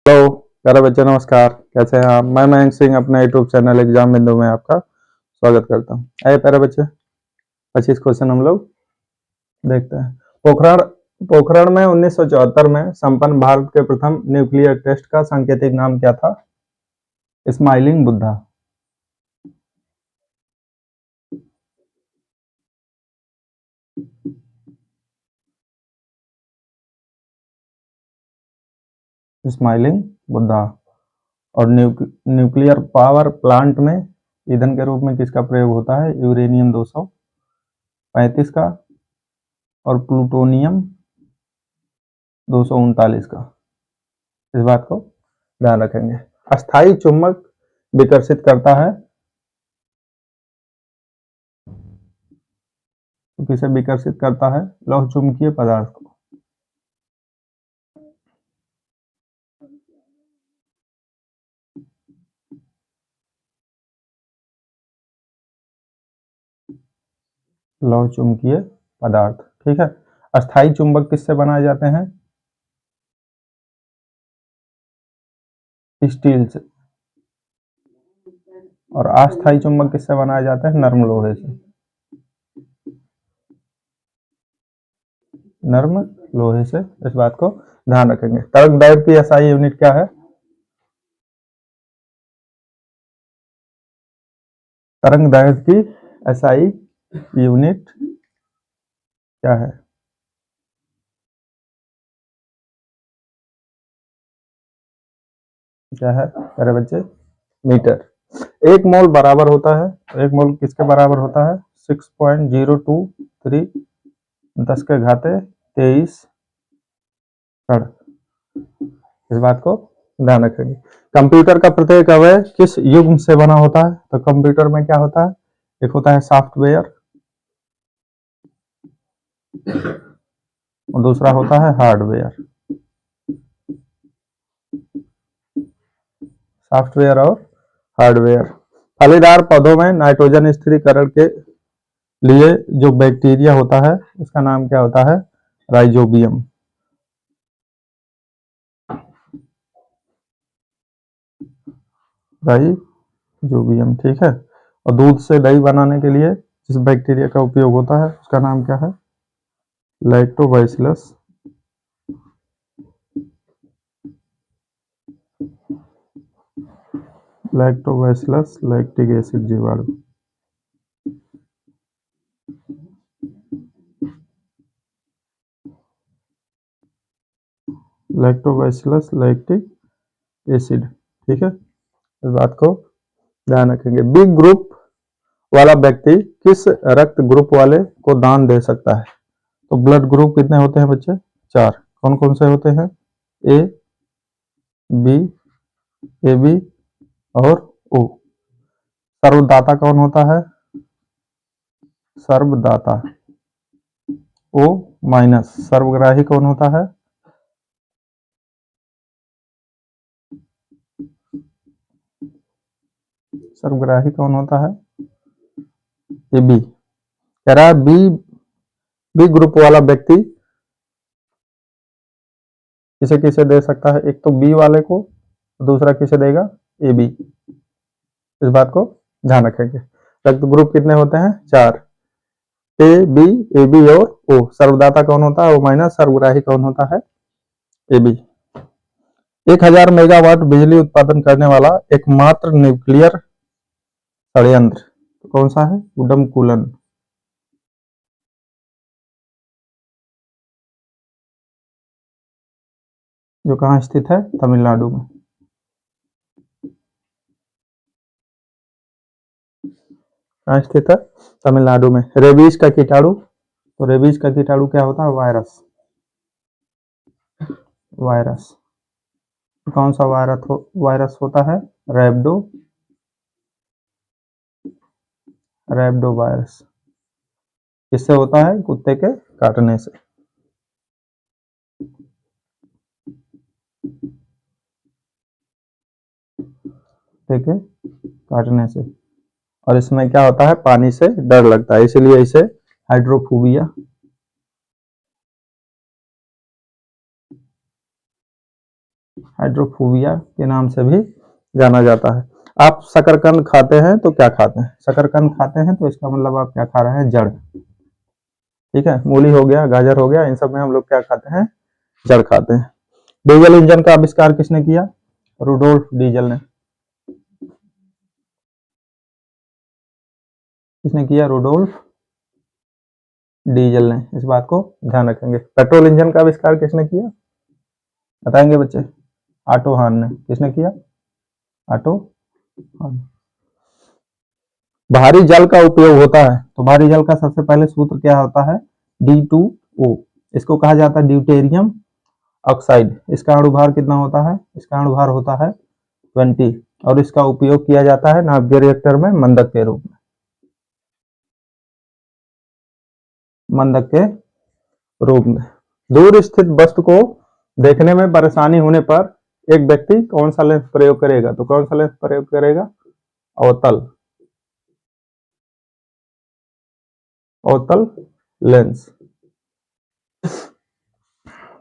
Hello प्यारे बच्चे, नमस्कार। कैसे हैं आप? मैं मयंक सिंह अपने यूट्यूब चैनल एग्जाम बिंदु में आपका स्वागत करता हूं। आइए प्यारे बच्चे, 25 क्वेश्चन हम लोग देखते हैं। पोखरण पोखरण में 1974 में संपन्न भारत के प्रथम न्यूक्लियर टेस्ट का सांकेतिक नाम क्या था? स्माइलिंग बुद्धा। स्माइलिंग बुद्धा। और न्यूक्लियर पावर प्लांट में ईंधन के रूप में किसका प्रयोग होता है? यूरेनियम 235 का और प्लूटोनियम 239 का। इस बात को ध्यान रखेंगे। अस्थाई चुंबक विकर्षित करता है तो किसे विकर्षित करता है? लौह चुंबकीय पदार्थ को। लौह चुंबकीय पदार्थ, ठीक है। अस्थाई चुंबक किससे बनाए जाते हैं? स्टील से। और अस्थाई चुंबक किससे बनाए जाते हैं? नर्म लोहे से। नर्म लोहे से, इस बात को ध्यान रखेंगे। तरंग दैर्घ्य की एसआई यूनिट क्या है? तरंग दैर्घ्य की एसआई यूनिट क्या है? क्या है प्यारे बच्चे? मीटर। एक मोल बराबर होता है, एक मोल किसके बराबर होता है? 6.023 10 के घाते 23 कण। इस बात को ध्यान रखेंगे। कंप्यूटर का प्रत्येक अवयव किस युग्म से बना होता है? तो कंप्यूटर में क्या होता है? एक होता है सॉफ्टवेयर और दूसरा होता है हार्डवेयर। सॉफ्टवेयर और हार्डवेयर। फलीदार पौधों में नाइट्रोजन स्थिरीकरण के लिए जो बैक्टीरिया होता है उसका नाम क्या होता है? राइजोबियम। राइजोबियम, ठीक है। और दूध से दही बनाने के लिए जिस बैक्टीरिया का उपयोग होता है उसका नाम क्या है? लैक्टोबैसिलस। लैक्टोबैसिलस लैक्टिक एसिड जीवाणु। लैक्टोबैसिलस लैक्टिक एसिड, ठीक है। इस बात को ध्यान रखेंगे। बी ग्रुप वाला व्यक्ति किस रक्त ग्रुप वाले को दान दे सकता है? तो ब्लड ग्रुप कितने होते हैं बच्चे? 4। कौन कौन से होते हैं? ए, बी, ए बी और ओ। सर्वदाता कौन होता है? सर्वदाता ओ माइनस। सर्वग्राही कौन होता है? सर्वग्राही कौन होता है? A B. कह रहा है बी बी ग्रुप वाला व्यक्ति किसे किसे दे सकता है? एक तो बी वाले को, दूसरा किसे देगा? A B. इस बात को ध्यान रखेंगे। रक्त ग्रुप कितने होते हैं? 4। ए बी, ए बी और ओ। सर्वदाता कौन होता है? O minus. सर्वग्राही कौन होता है? A B. 1000 मेगावाट बिजली उत्पादन करने वाला एकमात्र न्यूक्लियर षड्यंत्र कौन सा है? उडमकुलन। जो कहाँ स्थित है? तमिलनाडु में। कहाँ स्थित है? तमिलनाडु में। रेबीज का कीटाणु, तो रेबीज का कीटाणु क्या होता है? वायरस। वायरस। कौन सा वायरस होता है? रैबिडो वायरस। किससे होता है? कुत्ते के काटने से। कुत्ते के काटने से। और इसमें क्या होता है? पानी से डर लगता है, इसीलिए इसे हाइड्रोफोबिया हाइड्रोफोबिया के नाम से भी जाना जाता है। आप शकरकंद खाते हैं तो क्या खाते हैं? शकरकंद खाते हैं तो इसका मतलब आप क्या खा रहे हैं? जड़। ठीक है, मूली हो गया, गाजर हो गया, इन सब में हम लोग क्या खाते हैं? जड़ खाते हैं। डीजल इंजन का आविष्कार किसने किया? रुडोल्फ डीजल ने। किसने किया? रुडोल्फ डीजल ने। इस बात को ध्यान रखेंगे। पेट्रोल इंजन का आविष्कार किसने किया? बताएंगे बच्चे? ऑटो हान ने। किसने किया? ऑटो हान। भारी जल का उपयोग होता है तो भारी जल का सबसे पहले सूत्र क्या होता है? D2O। इसको कहा जाता है ड्यूटेरियम ऑक्साइड। इसका अणुभार कितना होता है? इसका अणुभार होता है 20 और इसका उपयोग किया जाता है नाभिकीय रिएक्टर में मंदक के रूप में। मंदक के रूप में। दूर स्थित वस्तु को देखने में परेशानी होने पर एक व्यक्ति कौन सा लेंस प्रयोग करेगा? तो कौन सा लेंस प्रयोग करेगा? अवतल। अवतल लेंस।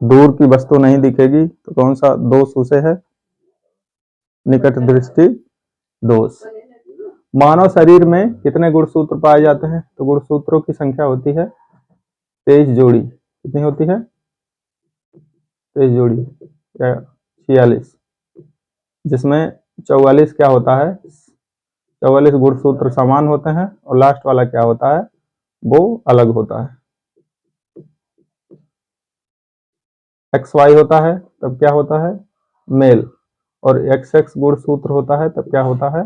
दूर की वस्तु नहीं दिखेगी तो कौन सा दोष उसे है? निकट दृष्टि दोष। मानव शरीर में कितने गुणसूत्र पाए जाते हैं? तो गुणसूत्रों की संख्या होती है 23 जोड़ी। कितनी होती है? 23 जोड़ी या 46, जिसमें 44 क्या होता है? 44 गुणसूत्र समान होते हैं और लास्ट वाला क्या होता है? वो अलग होता है। XY होता है तब क्या होता है? मेल। और XX गुणसूत्र होता है तब क्या होता है?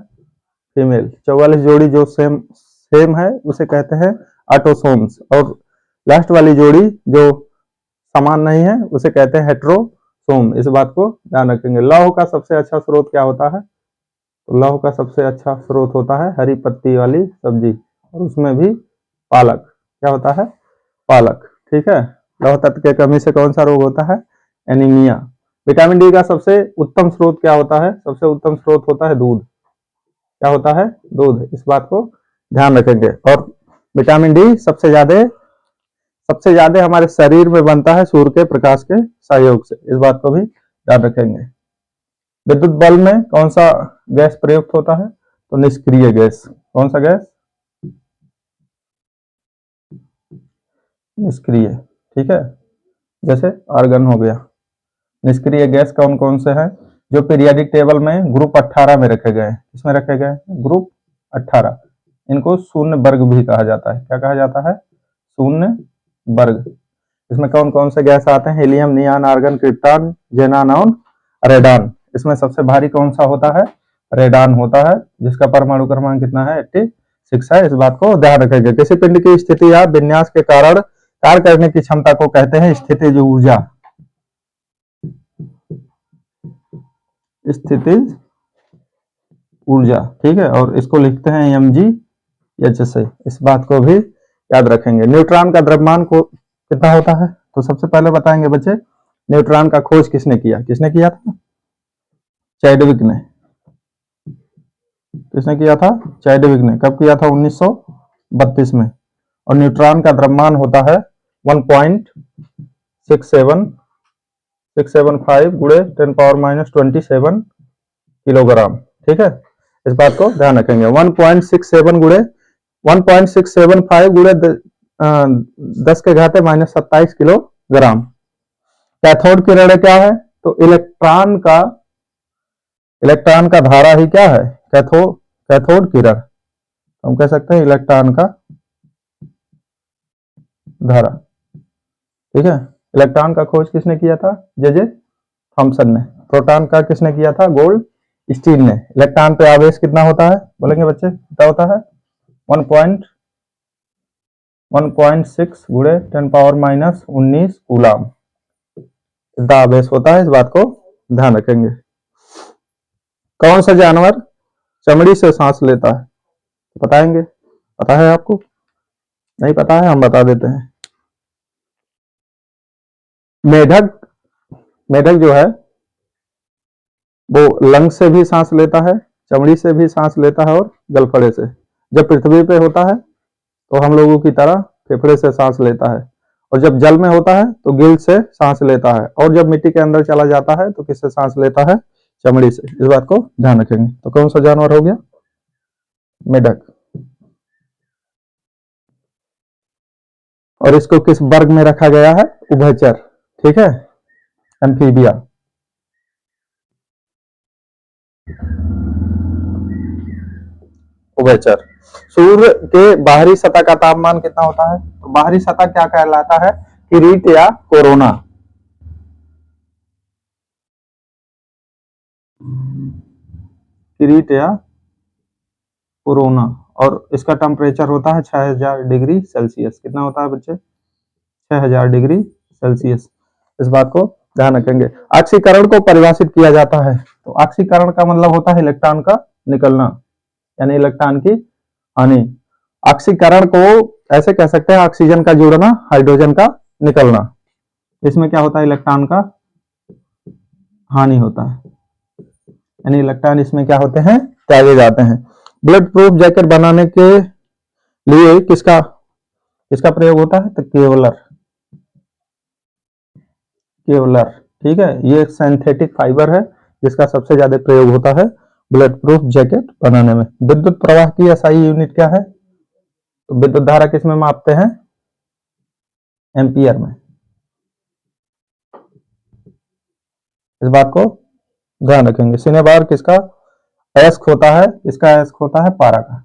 फीमेल। 44 जोड़ी जो सेम है उसे कहते हैं ऑटोसोम्स और लास्ट वाली जोड़ी जो समान नहीं है उसे कहते हैं हेट्रोसोम। इस बात को ध्यान रखेंगे। लौह का सबसे अच्छा स्रोत क्या होता है? तो लौह का सबसे अच्छा स्रोत होता है हरी पत्ती वाली सब्जी और उसमें भी पालक। क्या होता है? पालक। ठीक है। लौह तत्व की कमी से कौन सा रोग होता है? एनीमिया। विटामिन डी का सबसे उत्तम स्रोत क्या होता है? सबसे उत्तम स्रोत होता है दूध। क्या होता है? दूध। इस बात को ध्यान रखेंगे। और विटामिन डी सबसे ज्यादा हमारे शरीर में बनता है सूर्य के प्रकाश के सहयोग से। इस बात को भी ध्यान रखेंगे। विद्युत बल्ब में कौन सा गैस प्रयुक्त होता है? तो निष्क्रिय गैस। कौन सा गैस? निष्क्रिय। ठीक है, जैसे आर्गन हो गया। निष्क्रिय गैस कौन कौन से हैं? जो पीरियोडिक टेबल में ग्रुप 18 में रखे गए। किसमें रखे गए? ग्रुप 18। इनको शून्य वर्ग भी कहा जाता है। क्या कहा जाता है? शून्य वर्ग। इसमें कौन कौन से गैस आते हैं? हीलियम, नियॉन, आर्गन, क्रिप्टॉन, ज़ेनान और रेडान। इसमें सबसे भारी कौन सा होता है? रेडान होता है, जिसका परमाणु क्रमांक कितना है? 86 है। इस बात को ध्यान रखेंगे। किसी पिंड की स्थिति या विन्यास के कारण कार्य करने की क्षमता को कहते हैं स्थितिज ऊर्जा। स्थितिज ऊर्जा। ठीक है, और इसको लिखते हैं mgh से। इस बात को भी याद रखेंगे। न्यूट्रॉन का द्रव्यमान को कितना होता है? तो सबसे पहले बताएंगे बच्चे, न्यूट्रॉन का खोज किसने किया? किसने किया था? चैडविक ने। किसने किया था? चैडविक ने। कब किया था? 1932 में। और न्यूट्रॉन का द्रव्यमान होता है 1.675 गुणे 10⁻⁻27 किलोग्राम। ठीक है, इस बात को ध्यान रखेंगे। 1.675 गुणे 10 के घाते -27 किलोग्राम। कैथोड किरण क्या है? तो इलेक्ट्रॉन का धारा ही क्या है? कैथोड किरण। हम कह सकते हैं इलेक्ट्रॉन का धारा। ठीक है, इलेक्ट्रॉन का खोज किसने किया था? जे थॉमसन ने। प्रोटॉन का किसने किया था? गोल्ड स्टीन ने। इलेक्ट्रॉन पे आवेश कितना होता है? बोलेंगे बच्चे? कितना होता है? 1.6 गुणे 10⁻⁻19 कूलाम इतना आवेश होता है। इस बात को ध्यान रखेंगे। कौन सा जानवर चमड़ी से सांस लेता है? बताएंगे? पता है आपको? नहीं पता है? हम बता देते हैं। मेढक जो है वो लंग से भी सांस लेता है, चमड़ी से भी सांस लेता है और गलफड़े से। जब पृथ्वी पे होता है तो हम लोगों की तरह फेफड़े से सांस लेता है और जब जल में होता है तो गिल से सांस लेता है, और जब मिट्टी के अंदर चला जाता है तो किससे सांस लेता है? चमड़ी से। इस बात को ध्यान रखेंगे। तो कौन सा जानवर हो गया? मेढक। और इसको किस वर्ग में रखा गया है? उभयचर। ठीक है, एम्फीबिया। उभयचर। सूर्य के बाहरी सतह का तापमान कितना होता है? तो बाहरी सतह क्या कहलाता है? किरीट या कोरोना। किरीट या कोरोना। और इसका टेम्परेचर होता है 6000 डिग्री सेल्सियस। कितना होता है बच्चे? 6000 डिग्री सेल्सियस। इस बात को ध्यान रखेंगे। ऑक्सीकरण को परिभाषित किया जाता है। तो ऑक्सीकरण का मतलब होता है इलेक्ट्रॉन का निकलना, यानी इलेक्ट्रॉन की हानि। ऑक्सीकरण को ऐसे कह सकते हैं, ऑक्सीजन का जुड़ना, हाइड्रोजन का निकलना। इसमें क्या होता है? इलेक्ट्रॉन का हानि होता है, यानी इलेक्ट्रॉन इसमें क्या होते हैं? त्यागे जाते हैं। ब्लड प्रूफ जैकेट बनाने के लिए किसका प्रयोग होता है? तो केवलर। केवलर। ठीक है, ये सिंथेटिक फाइबर है जिसका सबसे ज्यादा प्रयोग होता है ब्लड प्रूफ जैकेट बनाने में। विद्युत प्रवाह की एसआई यूनिट क्या है? तो विद्युत धारा किसमें मापते हैं? एम्पियर में। इस बात को ध्यान रखेंगे। सिनेबार किसका अयस्क होता है? इसका अयस्क होता है पारा का।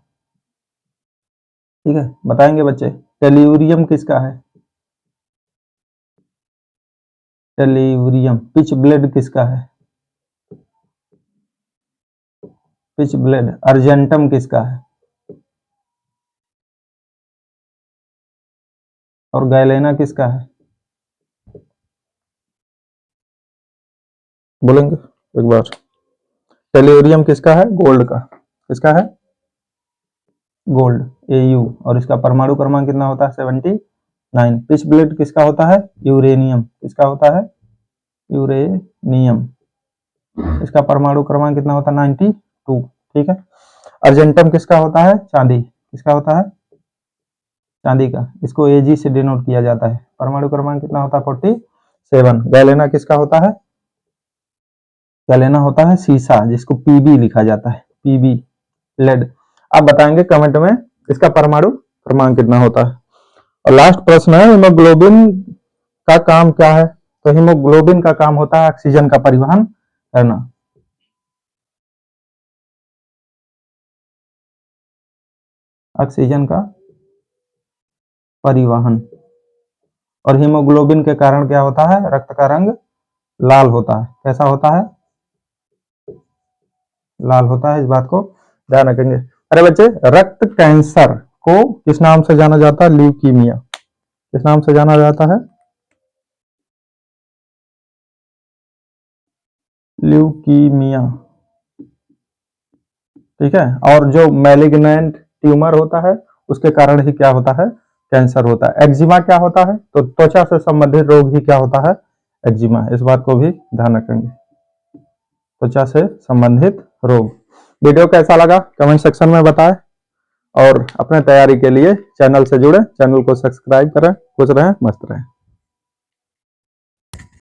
ठीक है, बताएंगे बच्चे। टेल्यूरियम किसका है? टेल्यूरियम। पिच ब्लेड किसका है? Pitch blade. अर्जेंटम किसका है? और गैलेना किसका है? बोलेंगे एक बार। टेल्यूरियम किसका है? गोल्ड का। किसका है? Gold, Au। और इसका परमाणु क्रमांक कितना होता है? 79। पिच ब्लेड किसका होता है? यूरेनियम। किसका होता है? यूरेनियम। इसका परमाणु क्रमांक कितना होता है? 92। ठीक है। अर्जेंटम किसका होता है? चांदी। किसका होता है? चांदी का। इसको Ag से डिनोट किया जाता है। परमाणु क्रमांक कितना होता है? 47। गैलेना किसका होता है? गैलेना होता है सीसा, जिसको Pb लिखा जाता है। Pb lead. आप बताएंगे कमेंट में इसका परमाणु क्रमांक कितना होता है। और लास्ट प्रश्न है, हीमोग्लोबिन का काम क्या है? तो हीमोग्लोबिन का काम होता है ऑक्सीजन का परिवहन करना। ऑक्सीजन का परिवहन। और हीमोग्लोबिन के कारण क्या होता है? रक्त का रंग लाल होता है। कैसा होता है? लाल होता है। इस बात को ध्यान रखेंगे। अरे बच्चे, रक्त कैंसर को किस नाम से जाना जाता है? ल्यूकीमिया। किस नाम से जाना जाता है? ल्यूकीमिया। ठीक है। और जो मैलिग्नेंट ट्यूमर होता है उसके कारण ही क्या होता है? कैंसर होता है। एक्जिमा क्या होता है? तो त्वचा से संबंधित रोग ही क्या होता है? एक्जिमा। इस बात को भी ध्यान रखेंगे, त्वचा से संबंधित रोग। वीडियो कैसा लगा कमेंट सेक्शन में बताएं, और अपने तैयारी के लिए चैनल से जुड़े, चैनल को सब्सक्राइब करें। खुश रहें, मस्त रहें।